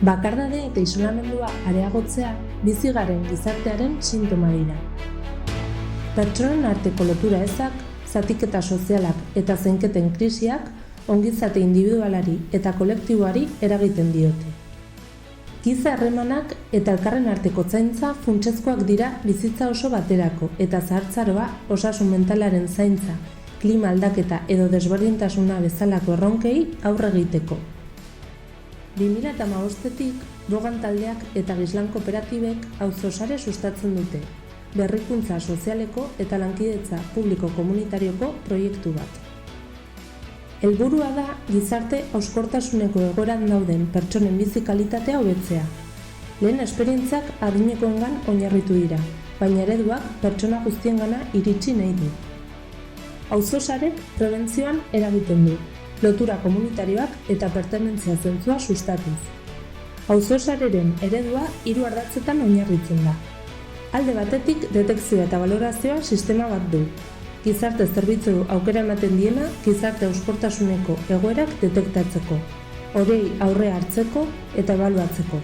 Bakardade eta isolamendua areagotzea bizi garen gizartearen sintoma dira. Pertsonen arteko lotura ezak, zatiketa sozialak eta zeinketen krisiak ongizate individualari eta kolektiboari eragiten diote. Giza harremanak eta elkarren arteko zaintza funtsezkoak dira bizitza oso baterako eta zahartzaroa, osasun mentalaren zaintza, klima aldaketa edo desberdintasuna bezalako erronkei aurre egiteko. 2015-tik Bogan taldeak eta Gislan kooperatibek auzosare sustatzen dute, berrikuntza sozialeko eta lankidetza publiko komunitarioko proiektu bat. Helburua da gizarte hauskortasuneko egoeran dauden pertsonen bizi kalitatea hobetzea. Lehen esperientziak adinekoengan oinarritu dira, baina ereduak pertsona guztiengana iritsi nahi du. Auzosarek prebentzioan eragiten du, lotura komunitarioak eta pertenentzia zentzua sustatuz. Auzosareren eredua 3 ardatzetan oinarritzen da. Alde batetik detekzioa eta balorazioa sistema bat du. Gizarte zerbitzu aukera ematen diena gizarte hauskortasuneko egoerak detektatzeko, horiei aurre hartzeko eta ebaluatzeko.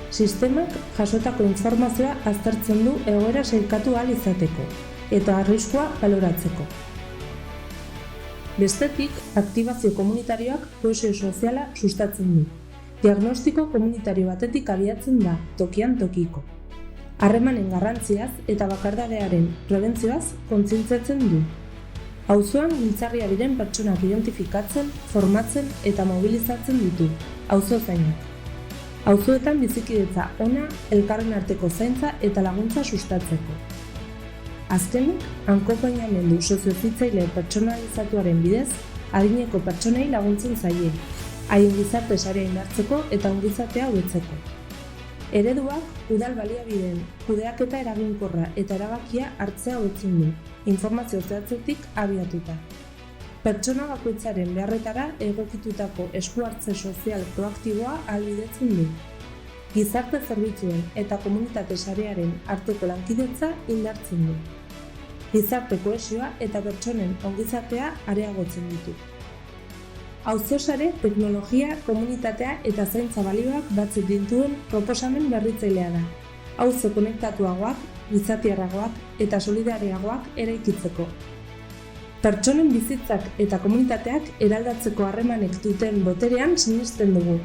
Sistemak jasotako informazioa aztertzen du egoera sailkatu ahal izateko eta arriskua baloratzeko. Bestetik, aktibazio komunitarioak kohesio soziala sustatzen du. Diagnostiko komunitario batetik abiatzen da, tokian tokiko. Harremanen garrantziaz eta bakardadearen prebentzioaz kontzientziatzen du. Auzoan giltzarria diren pertsonak identifikatzen, formatzen eta mobilizatzen ditu, auzozainak. Auzoetan bizikidetza ona, elkarren arteko zaintza eta laguntza sustatzeko. Azkenik, akonpainamendu soziozitzaile pertsonalizatuaren bidez, adineko pertsonei laguntzen zaie, haien gizarte sarea indartzeko eta ongizatea hobetzeko. Ereduak udal baliabideen kudeaketa eraginkorra eta erabakia hartzea hobetzen du, informazio zehatzetik abiatuta. Pertsona bakoitzaren beharretara egokitutako esku hartze sozial proaktiboa ahalbidetzen du. Gizarte zerbitzuen eta komunitate sarearen arteko lankidetza indartzen du. Gizarte kohesioa eta pertsonen ongizatea areagotzen ditu. Auzosare, teknologia, komunitatea eta zaintza balioak batzen dituen proposamen berritzailea da. Auzo konektatuagoak, gizatiarragoak eta solidareagoak eraikitzeko. Pertsonen bizitzak eta komunitateak eraldatzeko harremanek duten boterean sinesten dugu.